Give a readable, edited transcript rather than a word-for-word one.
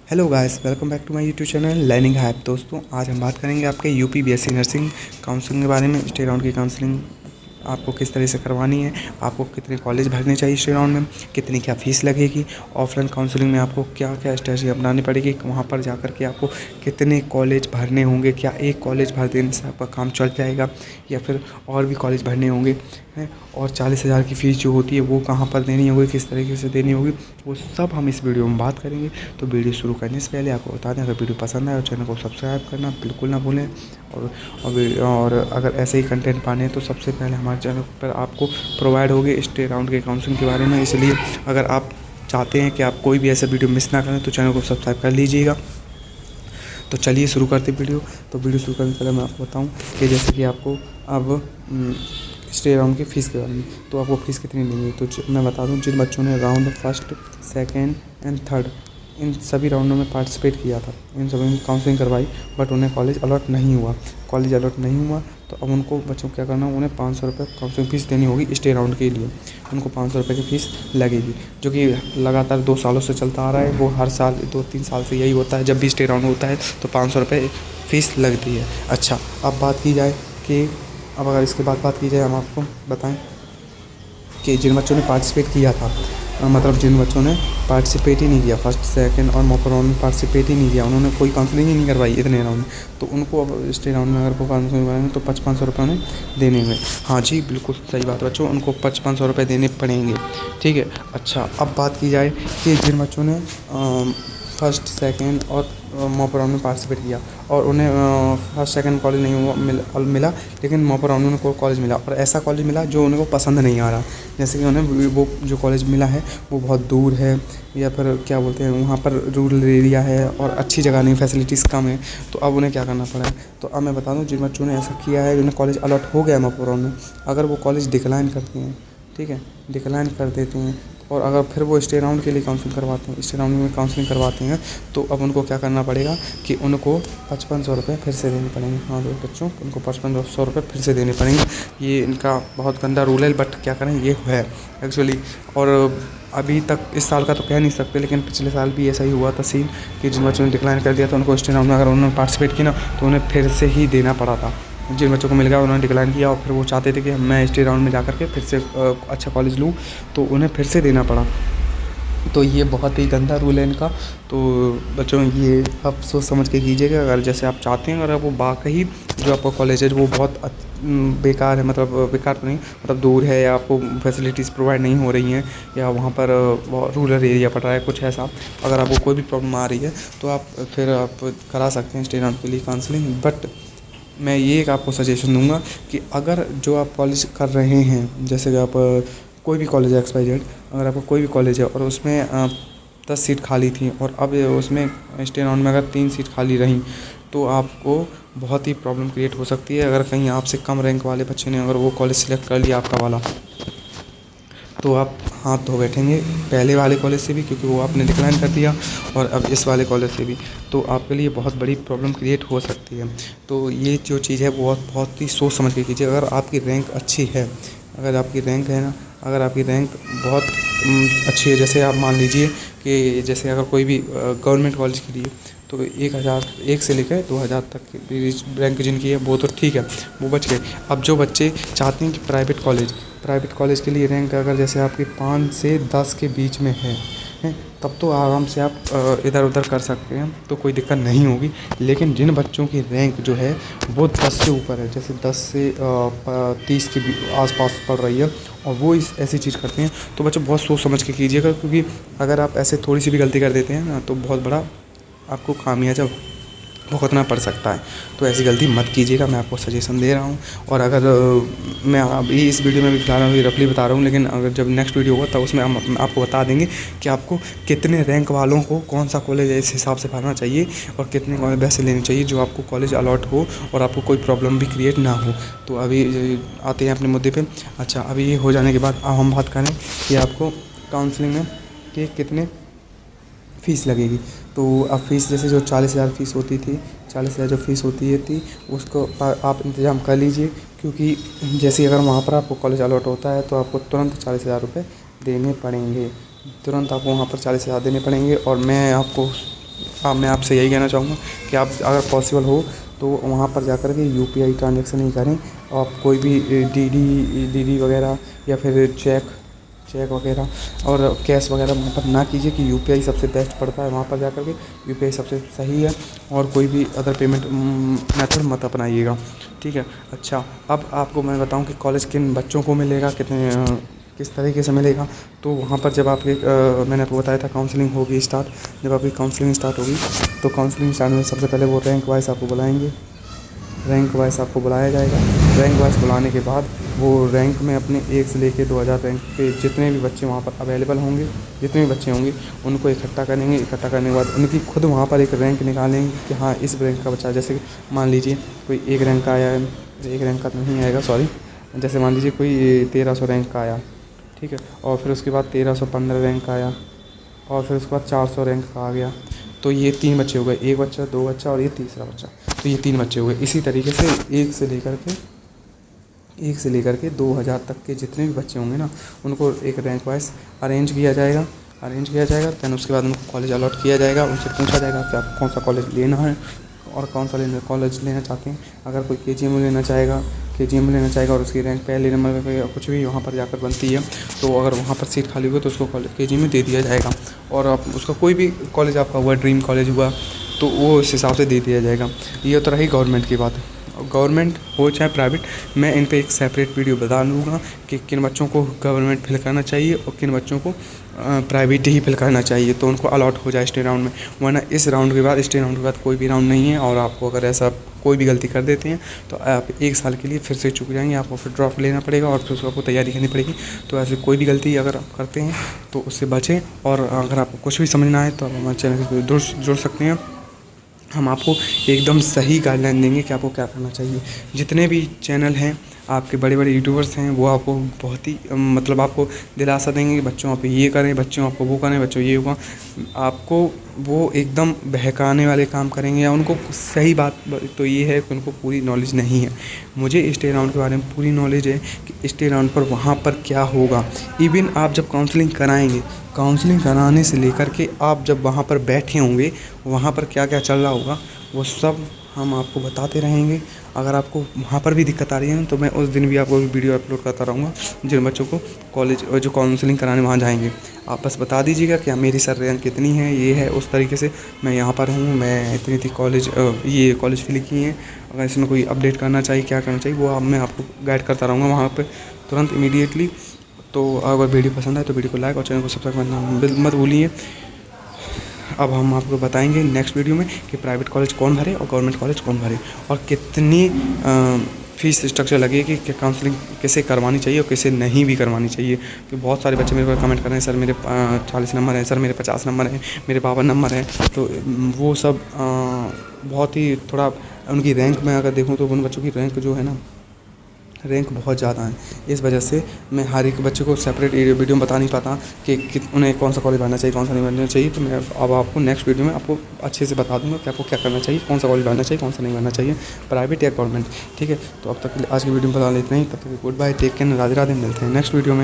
Hello guys, welcome back to my YouTube channel learning hype. दोस्तों, आज हम बात करेंगे आपके यूपी बीएससी नर्सिंग काउंसलिंग के बारे में। स्टे राउंड की काउंसलिंग आपको किस तरह से करवानी है, आपको कितने कॉलेज भरने चाहिए स्टे राउंड में, कितनी क्या फ़ीस लगेगी, ऑफलाइन काउंसलिंग में आपको क्या क्या स्ट्रेटजी अपनानी पड़ेगी, वहाँ पर जाकर के आपको कितने कॉलेज भरने होंगे, क्या एक कॉलेज भर देने से आपका काम चल जाएगा या फिर और भी कॉलेज भरने होंगे हैं, और 40,000 की फ़ीस जो होती है वो कहाँ पर देनी होगी, किस तरीके से देनी होगी, वो सब हम इस वीडियो में बात करेंगे। तो वीडियो शुरू करने से पहले आपको बता दें, अगर वीडियो पसंद आए तो चैनल को सब्सक्राइब करना बिल्कुल ना भूलें। और अगर ऐसे ही कंटेंट पाने हैं तो सबसे पहले हमारे चैनल पर आपको प्रोवाइड होगी स्टे राउंड के काउंसलिंग के बारे में। इसलिए अगर आप चाहते हैं कि आप कोई भी ऐसा वीडियो मिस ना करें तो चैनल को सब्सक्राइब कर लीजिएगा। तो चलिए शुरू करते वीडियो। तो वीडियो शुरू करने से पहले मैं आपको बताऊं कि जैसे कि आपको अब स्टे राउंड की फ़ीस के बारे में, तो आपको फ़ीस कितनी लेनी है तो मैं बता दूं। जिन बच्चों ने round first, second and third in सभी राउंडों में पार्टिसिपेट किया था, इन सभी में काउंसलिंग करवाई, बट उन्हें कॉलेज अलॉट नहीं हुआ, तो अब उनको बच्चों को क्या करना, उन्हें 500 रुपये काउंसलिंग फ़ीस देनी होगी स्टे राउंड के लिए। उनको 500 रुपये की फ़ीस लगेगी, जो कि लगातार 2 सालों से चलता आ रहा है। वो हर साल 2-3 साल से यही होता है, जब भी स्टे राउंड होता है तो 500 रुपये फ़ीस लगती है। अच्छा, अब बात की जाए कि अब अगर इसके बाद बात की जाए, हम आपको बताएं कि जिन बच्चों ने पार्टिसिपेट किया था, मतलब जिन बच्चों ने पार्टिसिपेट ही नहीं किया, फर्स्ट सेकंड और मॉक राउंड में पार्टिसिपेट ही नहीं किया, उन्होंने कोई काउंसलिंग ही नहीं करवाई इतने राउंड में, तो उनको अब स्टे राउंड में अगर वो काउंसलिंग करवाएंगे तो 5500 रुपये उन्हें देने होंगे। हाँ जी, बिल्कुल सही बात बच्चों, उनको 5500 रुपये देने पड़ेंगे। ठीक है। अच्छा, अब बात की जाए कि जिन बच्चों ने फर्स्ट, सेकेंड और मॉक राउंड में पार्टिसिपेट किया और उन्हें फर्स्ट सेकंड कॉलेज नहीं हुआ मिला, लेकिन मॉक राउंड में उनको कॉलेज मिला, और ऐसा कॉलेज मिला जो उनको पसंद नहीं आ रहा। जैसे कि उन्हें वो जो कॉलेज मिला है वो बहुत दूर है, या फिर क्या बोलते हैं, वहाँ पर रूरल एरिया है और अच्छी जगह नहीं, फैसिलिटीज़ कम है, तो अब उन्हें क्या करना पड़ा है। तो अब मैं बता दूँ, जिन बच्चों ने ऐसा किया है, जिन्हें कॉलेज अलॉट हो गया मॉक राउंड में, अगर वो कॉलेज डिक्लाइन करते हैं, ठीक है, डिक्लाइन कर देते हैं, और अगर फिर वो स्टे राउंड के लिए काउंसलिंग करवाते हैं, स्टे राउंड में काउंसलिंग करवाते हैं, तो अब उनको क्या करना पड़ेगा कि उनको 5500 रुपये फिर से देने पड़ेंगे। हाँ बच्चों, उनको 5500 रुपये फिर से देने पड़ेंगे। ये इनका बहुत गंदा रूल है, बट क्या करें, ये है एक्चुअली। और अभी तक इस साल का तो कह नहीं सकते, लेकिन पिछले साल भी ऐसा ही हुआ था सीन कि जिन बच्चों ने डिक्लाइन कर दिया था, उनको स्टे राउंड में अगर उन्होंने पार्टिसिपेट किया ना, तो उन्हें फिर से ही देना पड़ा था। जिन बच्चों को मिल गया उन्होंने डिक्लाइन किया, और फिर वो चाहते थे कि मैं स्टे राउंड में जा कर के फिर से अच्छा कॉलेज लूँ, तो उन्हें फिर से देना पड़ा। तो ये बहुत ही गंदा रूल है इनका। तो बच्चों, ये आप सोच समझ के कीजिएगा। अगर जैसे आप चाहते हैं, अगर वो वाकई जो आपका कॉलेज है वो बहुत बेकार है, मतलब बेकार तो नहीं, मतलब दूर है, या आपको फैसिलिटीज़ प्रोवाइड नहीं हो रही हैं, या वहाँ पर रूरल एरिया पड़ रहा है कुछ ऐसा, अगर आपको कोई भी प्रॉब्लम आ रही है, तो आप फिर आप करा सकते हैं स्टे राउंड के लिए काउंसलिंग। बट मैं ये एक आपको सजेशन दूंगा कि अगर जो आप कॉलेज कर रहे हैं, जैसे कि आप कोई भी कॉलेज है XYZ, अगर आपका कोई भी कॉलेज है और उसमें 10 सीट खाली थी, और अब उसमें स्टे राउंड में अगर 3 सीट खाली रहीं, तो आपको बहुत ही प्रॉब्लम क्रिएट हो सकती है। अगर कहीं आपसे कम रैंक वाले बच्चे ने अगर वो कॉलेज सेलेक्ट कर लिया आपका वाला, तो आप हाथ धो बैठेंगे पहले वाले कॉलेज से भी, क्योंकि वो आपने डिक्लाइन कर दिया, और अब इस वाले कॉलेज से भी, तो आपके लिए बहुत बड़ी प्रॉब्लम क्रिएट हो सकती है। तो ये जो चीज़ है वो बहुत ही सोच समझ के कीजिए। अगर आपकी रैंक अच्छी है, अगर आपकी रैंक है ना, अगर आपकी रैंक बहुत अच्छी है, जैसे आप मान लीजिए कि जैसे अगर कोई भी गवर्नमेंट कॉलेज के लिए, तो 1 से लेकर 2000 तक की रैंक जिनकी है वो तो ठीक है, वो बच गए। अब जो बच्चे चाहते हैं कि प्राइवेट कॉलेज के लिए रैंक अगर जैसे आपकी 5 से 10 के बीच में है, तब तो आराम से आप इधर उधर कर सकते हैं, तो कोई दिक्कत नहीं होगी। लेकिन जिन बच्चों की रैंक जो है वो 10 से ऊपर है, जैसे 10 से 30 के आसपास पड़ रही है, और वो ऐसी चीज़ करते हैं, तो बच्चों बहुत सोच समझ के कीजिएगा, क्योंकि अगर आप ऐसे थोड़ी सी भी गलती कर देते हैं ना, तो बहुत बड़ा आपको खामियाजा भुगतना पड़ सकता है। तो ऐसी गलती मत कीजिएगा, मैं आपको सजेशन दे रहा हूँ। और अगर मैं अभी इस वीडियो में भी फिलहाल अभी रफली बता रहा हूँ, लेकिन अगर जब नेक्स्ट वीडियो होगा तब उसमें हम आपको बता देंगे कि आपको कितने रैंक वालों को कौन सा कॉलेज इस हिसाब से भरना चाहिए, और कितने कॉलेज वैसे लेने चाहिए जो आपको कॉलेज अलॉट हो और आपको कोई प्रॉब्लम भी क्रिएट ना हो। तो अभी आते हैं अपने मुद्दे पर। अच्छा, अभी ये हो जाने के बाद अब हम बात करें कि आपको काउंसलिंग में कि कितने फ़ीस लगेगी। तो अब फ़ीस जैसे जो 40,000 फ़ीस होती थी, 40,000 जो फ़ीस होती थी उसको आप इंतज़ाम कर लीजिए, क्योंकि जैसे अगर वहाँ पर आपको कॉलेज अलॉट होता है तो आपको तुरंत 40,000 रुपये देने पड़ेंगे, तुरंत आपको वहाँ पर 40,000 देने पड़ेंगे। और मैं आपको मैं आपसे यही कहना चाहूँगा कि आप अगर पॉसिबल हो तो वहाँ पर जाकर के यूपीआई ट्रांजैक्शन ही करें। आप कोई भी डीडी वगैरह या फिर चेक वगैरह और कैश वगैरह वहाँ पर ना कीजिए कि यूपीआई सबसे बेस्ट पड़ता है। वहाँ पर जाकर के यूपीआई सबसे सही है और कोई भी अदर पेमेंट मेथड मत अपनाइएगा, ठीक है। अच्छा, अब आपको मैं बताऊँ कि कॉलेज किन बच्चों को मिलेगा, किस तरीके से मिलेगा। तो वहाँ पर जब आपके मैंने आपको बताया था काउंसलिंग होगी स्टार्ट। जब आपकी काउंसलिंग स्टार्ट होगी तो काउंसलिंग स्टार्ट में सबसे पहले वो रैंक वाइज आपको बुलाएंगे। रैंक वाइज आपको बुलाया जाएगा। रैंक वाइज बुलाने के बाद वो रैंक में अपने 1 से लेकर 2000 रैंक के जितने भी बच्चे वहाँ पर अवेलेबल होंगे, जितने भी बच्चे होंगे उनको इकट्ठा करेंगे। इकट्ठा करने के बाद उनकी खुद वहाँ पर एक रैंक निकालेंगे कि हाँ इस रैंक का बच्चा, जैसे मान लीजिए कोई 1 रैंक का आया है, 1 रैंक का नहीं आएगा सॉरी, जैसे मान लीजिए कोई 1300 रैंक का आया, ठीक है, और फिर उसके बाद 1315 रैंक का आया और फिर उसके बाद 400 रैंक का आ गया। तो ये 3 बच्चे हो गए, 1 बच्चा, 2 बच्चा और ये तीसरा बच्चा। तो ये 3 बच्चे हो गए। इसी तरीके से 1 से लेकर के 2000 तक के जितने भी बच्चे होंगे ना उनको एक रैंक वाइज अरेंज किया जाएगा। दैन उसके बाद उनको कॉलेज अलॉट किया जाएगा। उनसे पूछा जाएगा कि आप कौन सा कॉलेज लेना है और कौन सा कॉलेज लेना चाहते हैं। अगर कोई केजीएम में लेना चाहेगा और उसकी रैंक पहले नंबर पे या कुछ भी वहाँ पर जाकर बनती है तो अगर वहाँ पर सीट खाली हुई तो उसको केजीएम में दे दिया जाएगा। और आप उसका कोई भी कॉलेज आपका हुआ, ड्रीम कॉलेज हुआ, तो वो उस हिसाब से दे दिया जाएगा। ये तो रही गवर्नमेंट की बात। गवर्नमेंट हो चाहे प्राइवेट, मैं इन पे एक सेपरेट वीडियो बता दूँगा कि किन बच्चों को गवर्नमेंट फिल करना चाहिए और किन बच्चों को प्राइवेट ही फिल करना चाहिए, तो उनको अलॉट हो जाए स्टे राउंड में। वरना इस राउंड के बाद, स्टे राउंड के बाद कोई भी राउंड नहीं है और आपको अगर ऐसा कोई भी गलती कर देते हैं तो आप 1 साल के लिए फिर से चूक जाएंगे। आपको फिर ड्रॉप लेना पड़ेगा और फिर उसको आपको तैयारी करनी पड़ेगी। तो ऐसे कोई भी गलती अगर आप करते हैं तो उससे बचें। और अगर आपको कुछ भी समझना है तो आप हमारे चैनल से जुड़ सकते हैं। हम आपको एकदम सही गाइडलाइन देंगे कि आपको क्या करना चाहिए। जितने भी चैनल हैं आपके बड़े बड़े यूट्यूबर्स हैं वो आपको बहुत ही मतलब आपको दिलासा देंगे कि बच्चों आप ये करें, बच्चों आपको वो करें, बच्चों ये होगा। आपको वो एकदम बहकाने वाले काम करेंगे या उनको सही बात तो ये है कि उनको पूरी नॉलेज नहीं है। मुझे स्टे राउंड के बारे में पूरी नॉलेज है कि स्टे राउंड पर वहाँ पर क्या होगा। इवन आप जब काउंसलिंग कराएंगे, काउंसलिंग कराने से लेकर के आप जब वहाँ पर बैठे होंगे वहाँ पर क्या क्या चल रहा होगा वो सब हम आपको बताते रहेंगे। अगर आपको वहाँ पर भी दिक्कत आ रही है तो मैं उस दिन भी आपको वीडियो अपलोड करता रहूँगा जिन बच्चों को कॉलेज और जो काउंसलिंग कराने वहाँ जाएंगे। आप बस बता दीजिएगा कि मेरी सर रैंक कितनी है, ये है, उस तरीके से मैं यहाँ पर हूँ, मैं इतनी कॉलेज ये कॉलेज फिल की हैं। अगर इसमें कोई अपडेट करना चाहिए, क्या करना चाहिए, वो मैं आपको गाइड करता रहूँगा वहाँ पर तुरंत इमीडिएटली। तो अगर वीडियो पसंद आए तो वीडियो को लाइक और चैनल को सब्सक्राइब करना मत भूलिए। अब हम आपको बताएंगे नेक्स्ट वीडियो में कि प्राइवेट कॉलेज कौन भरे और गवर्नमेंट कॉलेज कौन भरे और कितनी फ़ीस स्ट्रक्चर लगेगी कि काउंसलिंग कैसे करवानी चाहिए और कैसे नहीं भी करवानी चाहिए। क्योंकि बहुत सारे बच्चे मेरे को कमेंट कर रहे हैं सर मेरे 40 नंबर हैं, सर मेरे 50 नंबर हैं, मेरे 52 नंबर हैं। तो वो सब बहुत ही थोड़ा उनकी रैंक में अगर देखूँ तो उन बच्चों की रैंक जो है ना, रैंक बहुत ज़्यादा है। इस वजह से मैं हर एक बच्चे को सेपरेट वीडियो में बता नहीं पाता कि उन्हें कौन सा कॉलेज भरना चाहिए, कौन सा नहीं भरना चाहिए। तो मैं अब आपको नेक्स्ट वीडियो में आपको अच्छे से बता दूंगा कि आपको क्या करना चाहिए, कौन सा कॉलेज भरना चाहिए, कौन सा नहीं भरना चाहिए, प्राइवेट या गवर्नमेंट, ठीक है। तो अब तक के लिए आज की वीडियो में बता लेते हैं। तब तक good bye, take care, Radhe Radhe, मिलते हैं नेक्स्ट वीडियो में।